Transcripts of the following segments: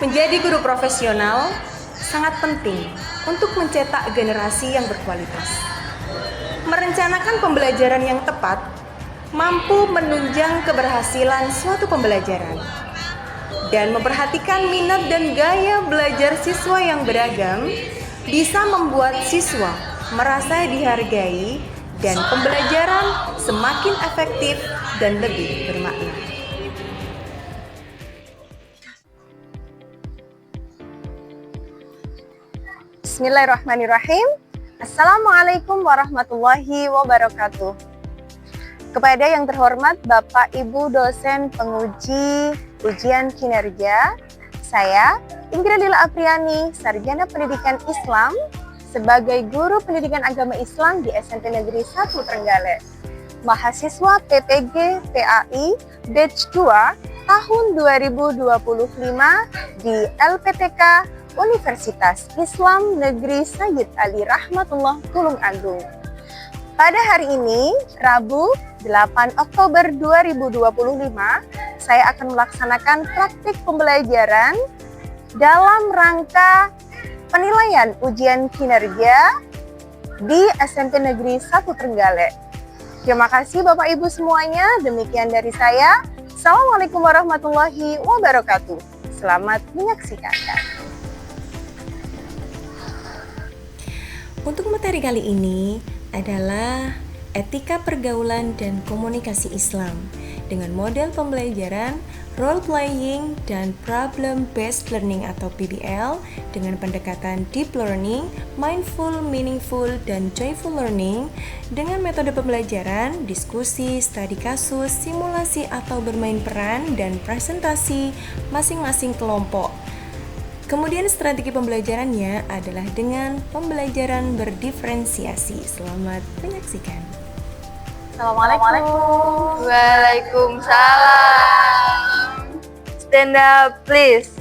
Menjadi guru profesional sangat penting untuk mencetak generasi yang berkualitas. Merencanakan pembelajaran yang tepat mampu menunjang keberhasilan suatu pembelajaran. Dan memperhatikan minat dan gaya belajar siswa yang beragam bisa membuat siswa merasa dihargai dan pembelajaran semakin efektif dan lebih bermakna. Bismillahirrahmanirrahim. Assalamualaikum warahmatullahi wabarakatuh. Kepada yang terhormat Bapak Ibu dosen penguji ujian kinerja, saya Ingrid Lila Apriani, Sarjana Pendidikan Islam sebagai Guru Pendidikan Agama Islam di SMP Negeri 1 Trenggalek. Mahasiswa PPG PAI Batch 2 tahun 2025 di LPTK Universitas Islam Negeri Sayyid Ali Rahmatullah Tulung Agung. Pada hari ini, Rabu 8 Oktober 2025, saya akan melaksanakan praktik pembelajaran dalam rangka penilaian ujian kinerja di SMP Negeri 1 Trenggalek. Terima kasih Bapak Ibu semuanya, demikian dari saya. Assalamualaikum warahmatullahi wabarakatuh. Selamat menyaksikan. Untuk materi kali ini adalah etika pergaulan dan komunikasi Islam dengan model pembelajaran role playing dan problem based learning atau PBL dengan pendekatan deep learning, mindful, meaningful, dan joyful learning dengan metode pembelajaran, diskusi, studi kasus, simulasi atau bermain peran, dan presentasi masing-masing kelompok. Kemudian strategi pembelajarannya adalah dengan pembelajaran berdiferensiasi. Selamat menyaksikan. Assalamualaikum. Waalaikumsalam. Stand up please.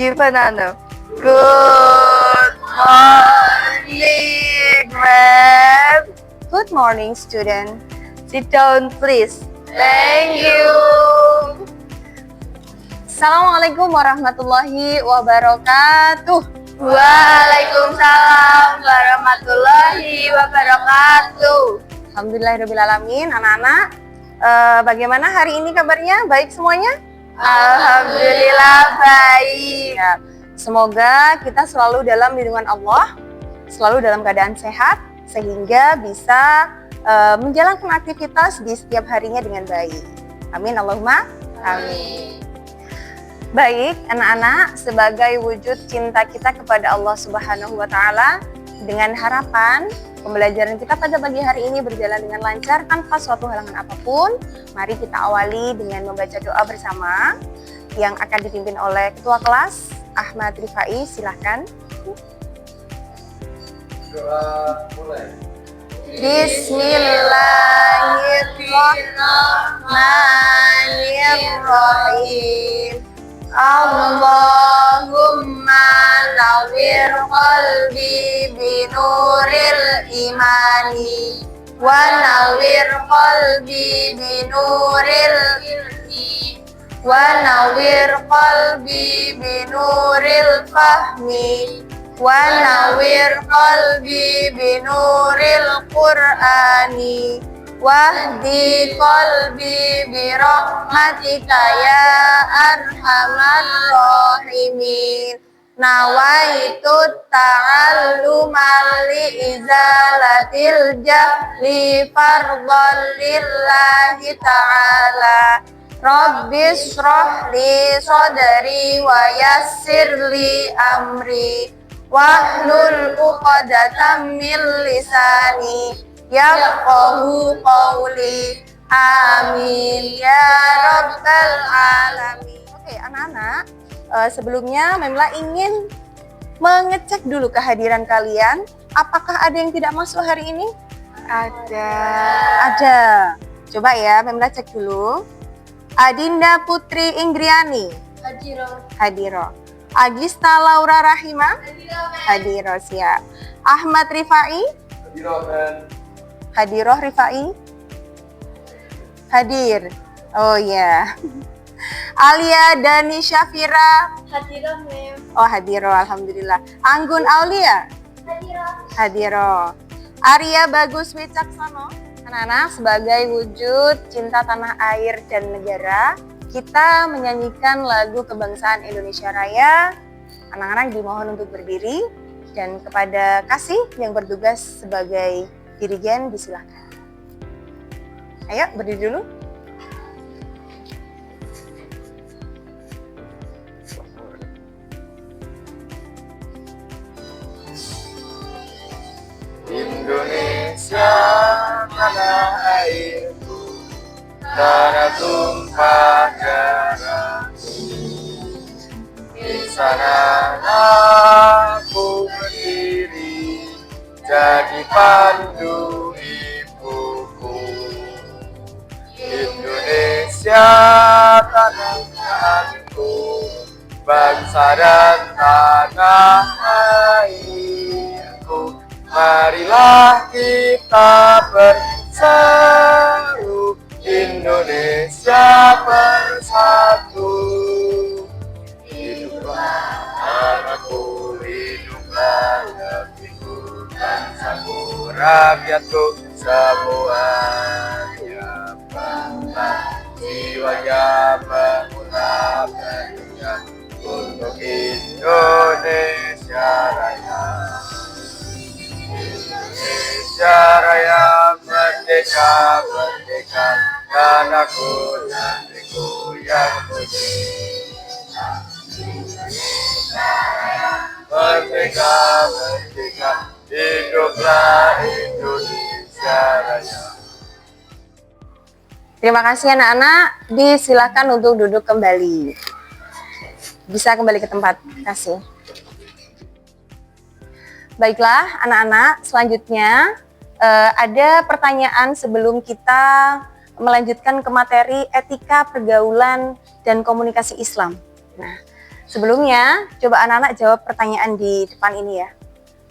Gimana anda? Good morning, ma'am. Good morning, student. Sit down please. Thank you. Assalamualaikum warahmatullahi wabarakatuh. Waalaikumsalam warahmatullahi wabarakatuh. Alhamdulillahirrahmanirrahim. Anak-anak, bagaimana hari ini kabarnya? Baik semuanya? Alhamdulillah baik. Ya, semoga kita selalu dalam lindungan Allah, selalu dalam keadaan sehat, sehingga bisa menjalankan aktivitas di setiap harinya dengan baik. Amin Allahumma amin. Baik, anak-anak, sebagai wujud cinta kita kepada Allah Subhanahu wa Ta'ala, dengan harapan pembelajaran kita pada pagi hari ini berjalan dengan lancar tanpa suatu halangan apapun, mari kita awali dengan membaca doa bersama yang akan dipimpin oleh Ketua Kelas Ahmad Rifai. Silahkan. Doa mulai. Bismillahirrahmanirrahim. Allahumma nawwir qalbi binuril imani wa nawwir qalbi binuril ilmi wa nawwir qalbi binuril fahmi wa nawwir qalbi binuril qur'ani wahdi qalbi birahmatika ya arhamar rahimin. Nawaitu ta'allumal li izalatil jahli fardhan lillahi ta'ala. Rabbis shrahli sadri wa yassirli amri wahlul uqdatam min lisani yafqahu qawli. Amin ya rabbal alamin. Oke, anak-anak, sebelumnya Memla ingin mengecek dulu kehadiran kalian. Apakah ada yang tidak masuk hari ini? Ada. Ada. Coba ya, Pemda cek dulu. Adinda Putri Inggriani. Hadiro. Agista Laura Rahima. Hadiro, siap. Ahmad Rifai. Hadiroh Rifai. Hadir. Oh ya. Alia Dani Syafira. Oh, Hadiro, alhamdulillah. Anggun Aulia. Hadiro. Arya Bagus Wicaksono. Anak-anak, sebagai wujud cinta tanah air dan negara, kita menyanyikan lagu kebangsaan Indonesia Raya. Anak-anak dimohon untuk berdiri dan kepada Kasih yang bertugas sebagai dirigen disilakan. Ayo berdiri dulu. Indonesia tanah airku, tanah tumpah darahku. Di sana aku berdiri, jadi pandu ibuku. Indonesia tanah airku, bangsa dan tanah airku. Marilah kita berseru, Indonesia bersatu. Hiduplah anakku, hiduplah negeriku, bangsaku, rakyatku, semuanya bangga, jiwanya mengabdikan untuk Indonesia Raya. Indonesia Raya merdeka, merdeka, tanahku dan negeriku yang putih. Indonesia Raya merdeka, merdeka, hiduplah Indonesia Raya. Terima kasih anak-anak, disilakan untuk duduk kembali. Bisa kembali ke tempat, kasih. Baiklah anak-anak, selanjutnya ada pertanyaan sebelum kita melanjutkan ke materi etika pergaulan dan komunikasi Islam. Nah, sebelumnya coba anak-anak jawab pertanyaan di depan ini ya.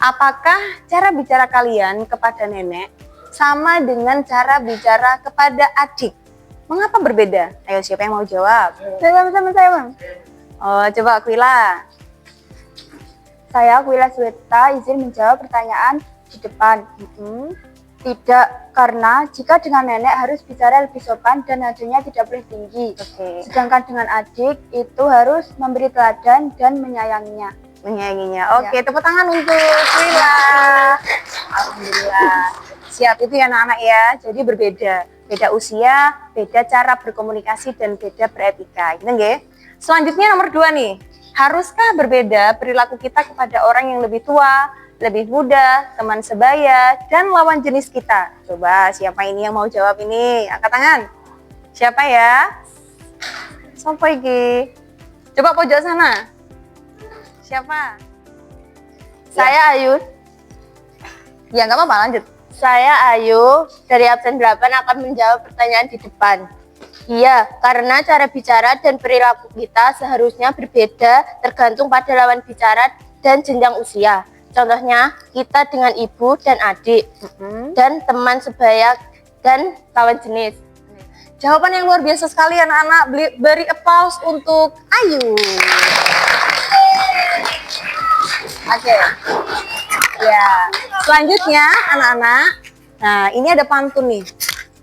Apakah cara bicara kalian kepada nenek sama dengan cara bicara kepada adik? Mengapa berbeda? Ayo, siapa yang mau jawab? Saya, Bang. Oh, coba Aquila. Saya Aquila Sweta izin menjawab pertanyaan di depan. Tidak, karena jika dengan nenek harus bicara lebih sopan dan nadanya tidak boleh tinggi. Sedangkan dengan adik itu harus memberi teladan dan menyayanginya. Oke, tepuk tangan untuk Aquila. Alhamdulillah. Siap itu ya anak-anak ya. Jadi berbeda. Beda usia, beda cara berkomunikasi dan beda beretika. Gitu nggih? Selanjutnya nomor 2 nih. Haruskah berbeda perilaku kita kepada orang yang lebih tua, lebih muda, teman sebaya, dan lawan jenis kita? Coba siapa ini yang mau jawab ini? Angkat tangan. Siapa ya? Siapa iki? Coba pojok sana. Siapa? Saya Ayu. Ya nggak apa-apa, lanjut. Saya Ayu dari absen 8 akan menjawab pertanyaan di depan. Iya, karena cara bicara dan perilaku kita seharusnya berbeda tergantung pada lawan bicara dan jenjang usia. Contohnya, kita dengan ibu dan adik, dan teman sebaya dan lawan jenis. Jawaban yang luar biasa sekali anak-anak. Beri applause untuk Ayu. Oke. Ya, selanjutnya anak-anak. Nah, ini ada pantun nih.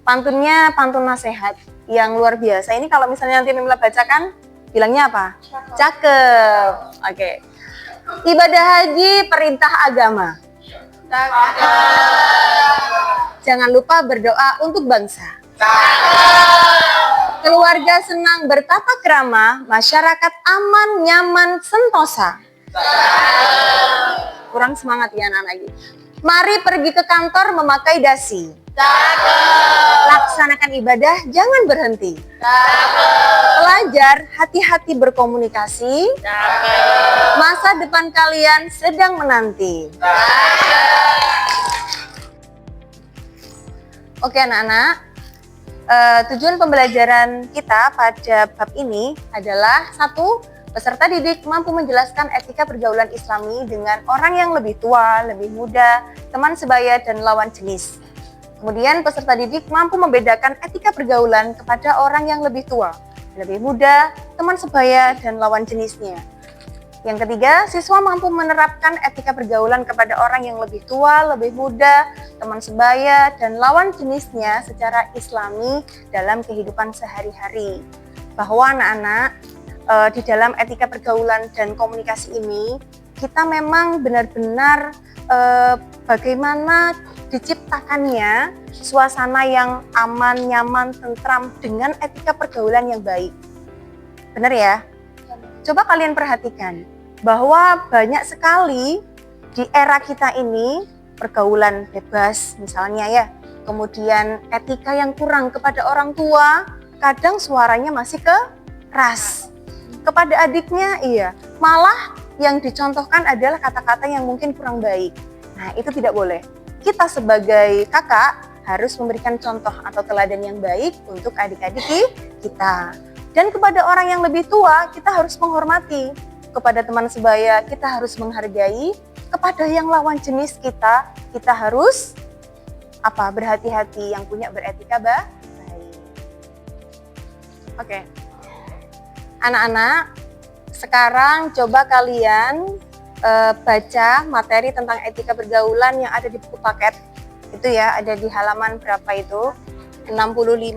Pantunnya pantun nasihat yang luar biasa. Ini kalau misalnya nanti Mimla bacakan, bilangnya apa? Cakep. Oke. Ibadah haji perintah agama. Jangan lupa berdoa untuk bangsa. Keluarga senang bertata krama, masyarakat aman, nyaman, sentosa. Kurang semangat ya anak-anak. Mari pergi ke kantor memakai dasi. Laksanakan ibadah, jangan berhenti. Pelajar, hati-hati berkomunikasi. Masa depan kalian sedang menanti. Oke anak-anak, Tujuan pembelajaran kita pada bab ini adalah satu, peserta didik mampu menjelaskan etika pergaulan Islami dengan orang yang lebih tua, lebih muda, teman sebaya, dan lawan jenis. Kemudian peserta didik mampu membedakan etika pergaulan kepada orang yang lebih tua, lebih muda, teman sebaya, dan lawan jenisnya. Yang ketiga, siswa mampu menerapkan etika pergaulan kepada orang yang lebih tua, lebih muda, teman sebaya, dan lawan jenisnya secara Islami dalam kehidupan sehari-hari. Bahwa anak-anak, di dalam etika pergaulan dan komunikasi ini, kita memang benar-benar bagaimana diciptakannya suasana yang aman, nyaman, tentram dengan etika pergaulan yang baik. Benar ya? Coba kalian perhatikan bahwa banyak sekali di era kita ini pergaulan bebas misalnya ya, kemudian etika yang kurang kepada orang tua, kadang suaranya masih keras. Kepada adiknya iya, malah yang dicontohkan adalah kata-kata yang mungkin kurang baik. Nah, itu tidak boleh. Kita sebagai kakak harus memberikan contoh atau teladan yang baik untuk adik-adik kita. Dan kepada orang yang lebih tua, kita harus menghormati. Kepada teman sebaya, kita harus menghargai. Kepada yang lawan jenis kita harus berhati-hati, yang punya beretika baik. Oke. Anak-anak, sekarang coba kalian baca materi tentang etika pergaulan yang ada di buku paket. Itu ya, ada di halaman berapa itu? 65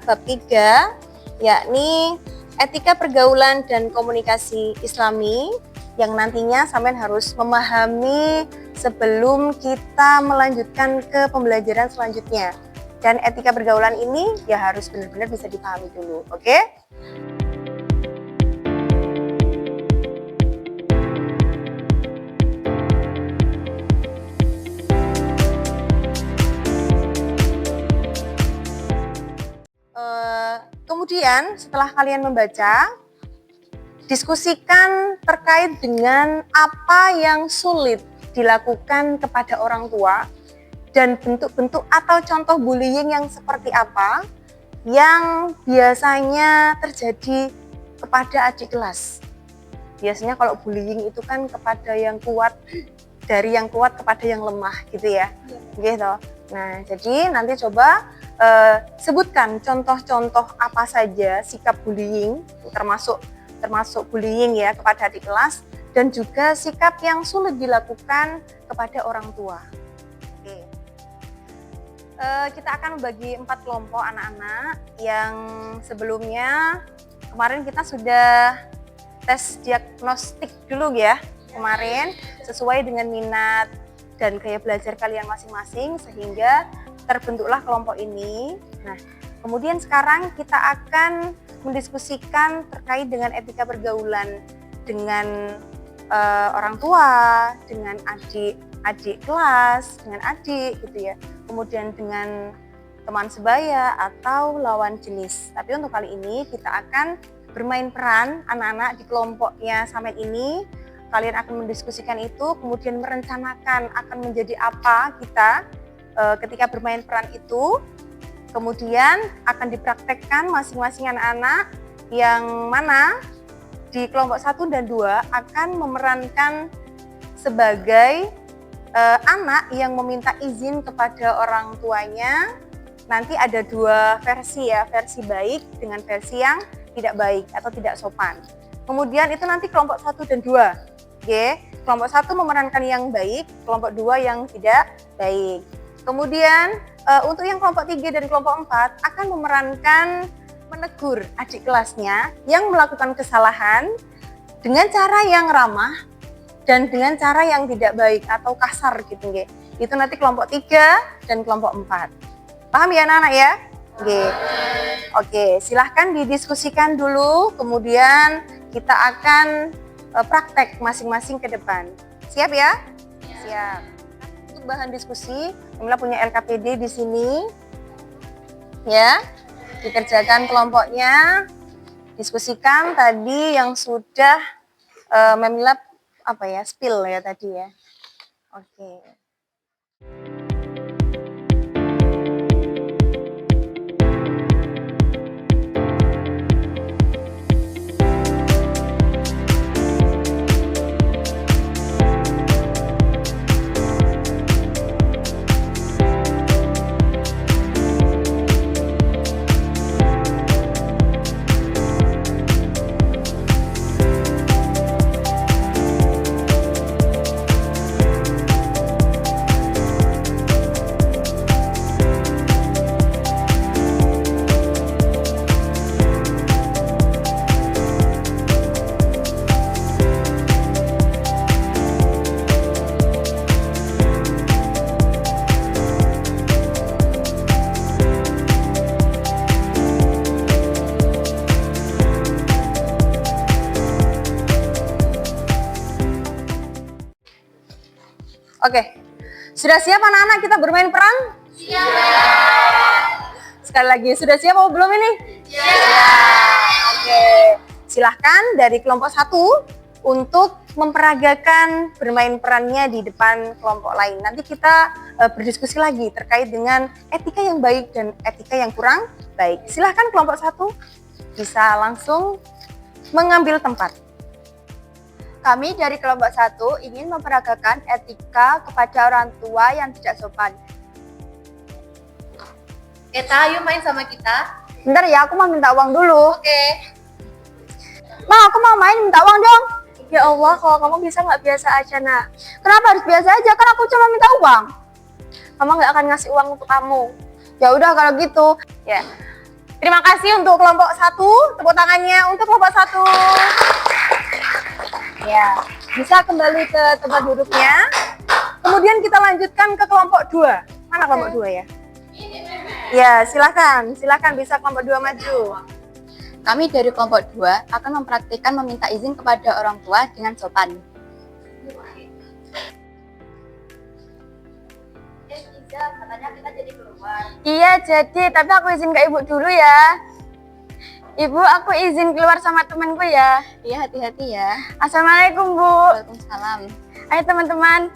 bab 3, yakni etika pergaulan dan komunikasi Islami, yang nantinya sampean harus memahami sebelum kita melanjutkan ke pembelajaran selanjutnya. Dan etika pergaulan ini ya harus benar-benar bisa dipahami dulu, oke? Kemudian setelah kalian membaca, diskusikan terkait dengan apa yang sulit dilakukan kepada orang tua dan bentuk-bentuk atau contoh bullying yang seperti apa yang biasanya terjadi kepada adik kelas. Biasanya kalau bullying itu kan kepada yang kuat, dari yang kuat kepada yang lemah gitu ya. Gitu. Nah, jadi nanti coba sebutkan contoh-contoh apa saja sikap bullying, termasuk bullying ya kepada adik kelas, dan juga sikap yang sulit dilakukan kepada orang tua. Oke. Kita akan membagi 4 kelompok anak-anak yang sebelumnya kemarin kita sudah tes diagnostik dulu ya kemarin sesuai dengan minat dan gaya belajar kalian masing-masing sehingga terbentuklah kelompok ini. Nah, kemudian sekarang kita akan mendiskusikan terkait dengan etika pergaulan dengan orang tua, dengan adik kelas, dengan adik gitu ya. Kemudian dengan teman sebaya atau lawan jenis. Tapi untuk kali ini kita akan bermain peran anak-anak di kelompoknya Samet ini. Kalian akan mendiskusikan itu, kemudian merencanakan akan menjadi apa kita ketika bermain peran itu. Kemudian akan dipraktekkan masing-masing anak-anak yang mana di kelompok 1 dan 2 akan memerankan sebagai anak yang meminta izin kepada orang tuanya. Nanti ada 2 versi ya, versi baik dengan versi yang tidak baik atau tidak sopan. Kemudian itu nanti kelompok 1 dan 2. Oke, kelompok 1 memerankan yang baik, kelompok 2 yang tidak baik. Kemudian untuk yang kelompok 3 dan kelompok 4 akan memerankan menegur adik kelasnya yang melakukan kesalahan dengan cara yang ramah dan dengan cara yang tidak baik atau kasar gitu nggih. Itu nanti kelompok 3 dan kelompok 4. Paham ya anak-anak ya? Oke, silahkan didiskusikan dulu, kemudian kita akan praktek masing-masing ke depan. Siap ya? Siap. Untuk bahan diskusi, Kamila punya LKPD di sini. Ya, dikerjakan kelompoknya, diskusikan tadi yang sudah Kamila spill ya tadi ya. Oke. Oke. Sudah siap anak-anak kita bermain peran? Siap. Sekali lagi, sudah siap atau belum ini? Siap. Oke. Silahkan dari kelompok 1 untuk memperagakan bermain perannya di depan kelompok lain. Nanti kita berdiskusi lagi terkait dengan etika yang baik dan etika yang kurang baik. Silahkan kelompok 1 bisa langsung mengambil tempat. Kami dari kelompok 1 ingin memperagakan etika kepada orang tua yang tidak sopan. Eta, ayo main sama kita. Bentar ya, aku mau minta uang dulu. Oke. Ma, aku mau main, minta uang dong. Ya Allah, kalau kamu bisa nggak biasa aja, nak. Kenapa harus biasa aja? Kan aku cuma minta uang. Mama nggak akan ngasih uang untuk kamu. Ya udah kalau gitu. Ya. Terima kasih untuk kelompok 1. Tepuk tangannya untuk kelompok 1. Ya, bisa kembali ke tempat duduknya. Kemudian kita lanjutkan ke kelompok 2. Mana kelompok 2 ya? Ya, silakan bisa kelompok 2 maju. Kami dari kelompok 2 akan mempraktikkan meminta izin kepada orang tua dengan sopan. Katanya kita jadi keluar. Iya jadi, tapi aku izin ke ibu dulu ya. Ibu, aku izin keluar sama temanku ya. Iya, hati-hati ya. Assalamualaikum Bu. Waalaikumsalam. Ayo teman-teman.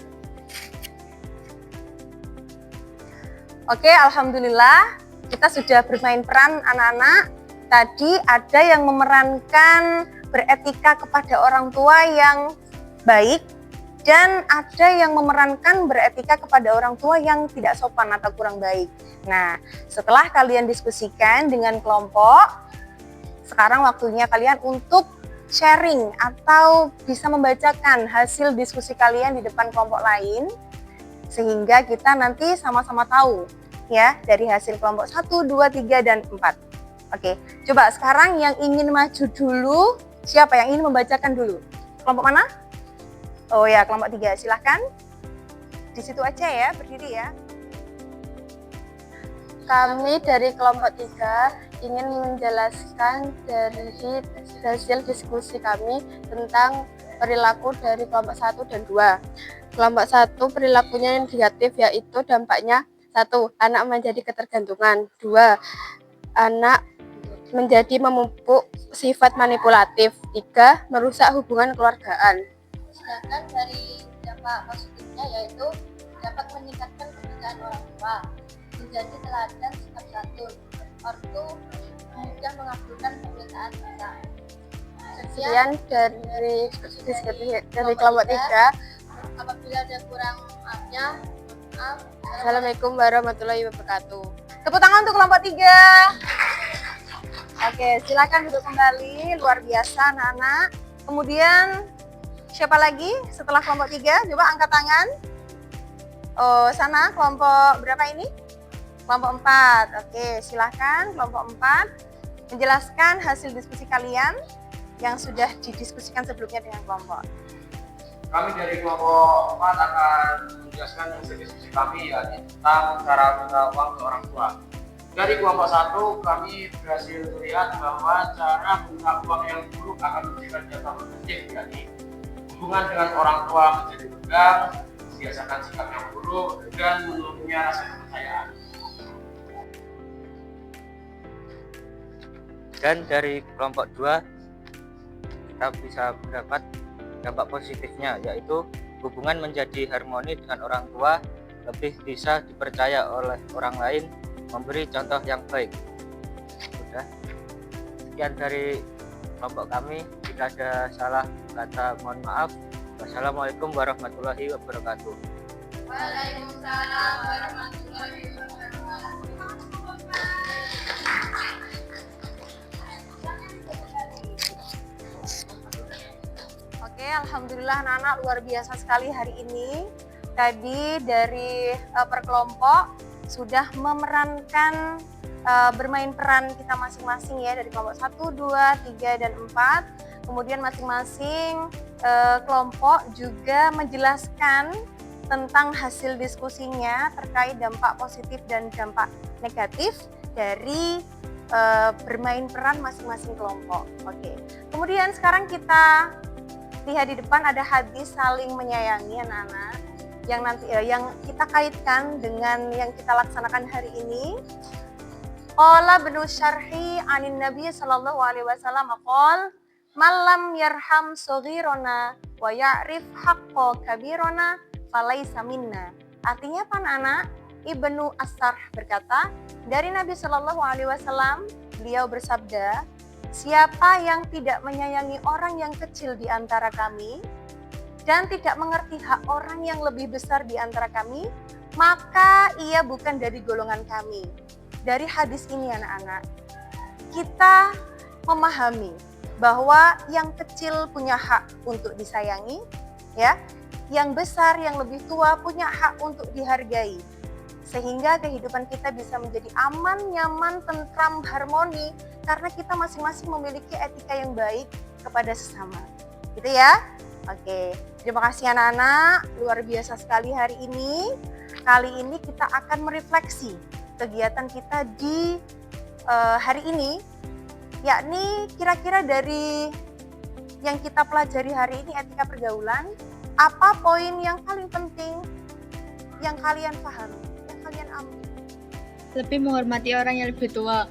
Oke, alhamdulillah kita sudah bermain peran anak-anak. Tadi ada yang memerankan beretika kepada orang tua yang baik dan ada yang memerankan beretika kepada orang tua yang tidak sopan atau kurang baik. Nah, setelah kalian diskusikan dengan kelompok, sekarang waktunya kalian untuk sharing atau bisa membacakan hasil diskusi kalian di depan kelompok lain sehingga kita nanti sama-sama tahu ya dari hasil kelompok 1, 2, 3, dan 4. Oke, coba sekarang yang ingin maju dulu, siapa yang ingin membacakan dulu? Kelompok mana? Oh ya, kelompok 3, silahkan. Di situ aja ya, berdiri ya. Kami dari kelompok 3 ingin menjelaskan dari hasil diskusi kami tentang perilaku dari kelompok 1 dan 2. Kelompok 1 perilakunya yang negatif, yaitu dampaknya 1. Anak menjadi ketergantungan. 2. Anak menjadi memupuk sifat manipulatif. 3. Merusak hubungan keluargaan. Sedangkan dari dampak positifnya yaitu dapat meningkatkan kepercayaan orang tua, menjadi teladan sikap santun, ortu mudah mengabulkan permintaan kita. Sekian dari kelompok 3. Apabila ada kurang maafnya, maaf. Assalamualaikum warahmatullahi wabarakatuh. Tepuk tangan untuk kelompok 3. Oke, silakan duduk kembali. Luar biasa anak-anak. Kemudian siapa lagi setelah kelompok 3? Coba angkat tangan. Oh, sana kelompok berapa ini? Kelompok 4. Oke, silakan kelompok 4 menjelaskan hasil diskusi kalian yang sudah didiskusikan sebelumnya dengan kelompok. Kami dari kelompok 4 akan menjelaskan hasil diskusi kami yakni tentang cara minta uang ke orang tua. Dari kelompok 1 kami berhasil melihat bahwa cara minta uang yang buruk akan memberikan dampak negatif, yakni hubungan dengan orang tua menjadi tegang, membiasakan sikap yang buruk, dan menurunnya rasa kepercayaan. Dan dari kelompok 2 kita bisa mendapat dampak positifnya, yaitu hubungan menjadi harmoni dengan orang tua, lebih bisa dipercaya oleh orang lain, memberi contoh yang baik. Sudah. Sekian dari kelompok kami. Jika ada salah kata mohon maaf. Wassalamualaikum warahmatullahi wabarakatuh. Waalaikumsalam warahmatullahi wabarakatuh. Oke, alhamdulillah anak-anak luar biasa sekali hari ini. Tadi dari per kelompok sudah memerankan bermain peran kita masing-masing ya dari kelompok 1, 2, 3, dan 4. Kemudian masing-masing kelompok juga menjelaskan tentang hasil diskusinya terkait dampak positif dan dampak negatif dari bermain peran masing-masing kelompok. Oke. Kemudian sekarang kita lihat di depan ada hadis saling menyayangi anak-anak. yang kita kaitkan dengan yang kita laksanakan hari ini. Qala Ibnu Syarhi anin Nabi sallallahu alaihi wasallam qol malam yarham saghirana wa ya'rif haqqa kabirana falaisa minna. Artinya apa anak? Ibnu As-Sarh berkata, dari Nabi sallallahu alaihi wasallam beliau bersabda, siapa yang tidak menyayangi orang yang kecil di antara kami dan tidak mengerti hak orang yang lebih besar di antara kami, maka ia bukan dari golongan kami. Dari hadis ini anak-anak, kita memahami bahwa yang kecil punya hak untuk disayangi, ya. Yang besar, yang lebih tua punya hak untuk dihargai. Sehingga kehidupan kita bisa menjadi aman, nyaman, tentram, harmoni karena kita masing-masing memiliki etika yang baik kepada sesama. Gitu ya? Oke, terima kasih anak-anak, luar biasa sekali hari ini. Kali ini kita akan merefleksi kegiatan kita di hari ini, yakni kira-kira dari yang kita pelajari hari ini etika pergaulan, apa poin yang paling penting yang kalian pahami, yang kalian ambil? Lebih menghormati orang yang lebih tua.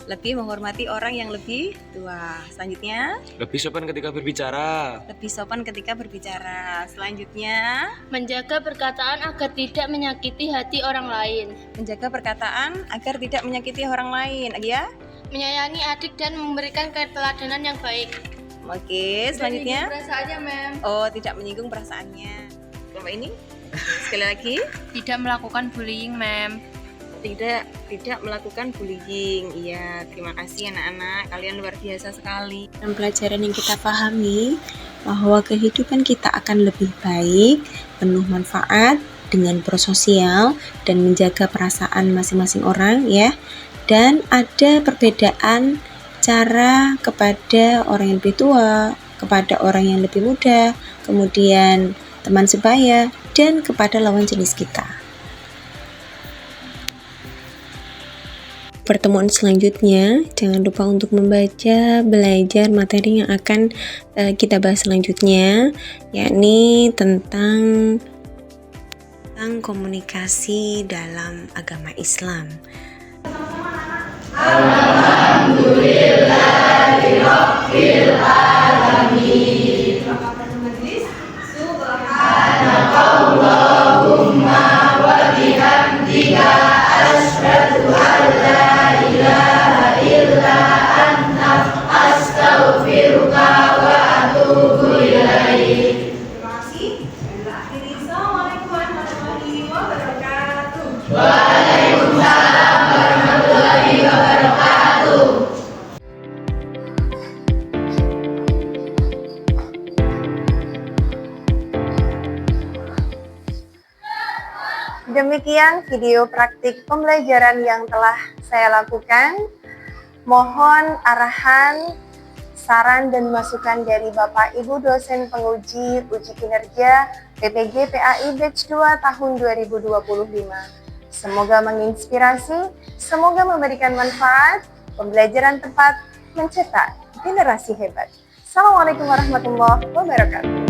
Lebih menghormati orang yang lebih tua. Selanjutnya, Lebih sopan ketika berbicara. lebih sopan ketika berbicara. Selanjutnya, Menjaga perkataan agar tidak menyakiti hati orang lain. menjaga perkataan agar tidak menyakiti orang lain. Ya? Menyayangi adik dan memberikan keteladanan yang baik. Oke, selanjutnya. Perasaannya, Mem. Oh, tidak menyinggung perasaannya. Kelompok ini, sekali lagi, Tidak melakukan bullying, Mem. tidak melakukan bullying. Iya, terima kasih anak-anak, kalian luar biasa sekali. Dan pelajaran yang kita pahami bahwa kehidupan kita akan lebih baik, penuh manfaat dengan bersosial dan menjaga perasaan masing-masing orang ya. Dan ada perbedaan cara kepada orang yang lebih tua, kepada orang yang lebih muda, kemudian teman sebaya, dan kepada lawan jenis kita. Pertemuan selanjutnya, jangan lupa untuk membaca, belajar materi yang akan kita bahas selanjutnya, yakni tentang komunikasi dalam agama Islam. Demikian video praktik pembelajaran yang telah saya lakukan. Mohon arahan, saran dan masukan dari Bapak Ibu dosen penguji uji kinerja PPG PAI Batch 2 tahun 2025. Semoga menginspirasi, semoga memberikan manfaat, pembelajaran tepat mencetak generasi hebat. Assalamualaikum warahmatullahi wabarakatuh.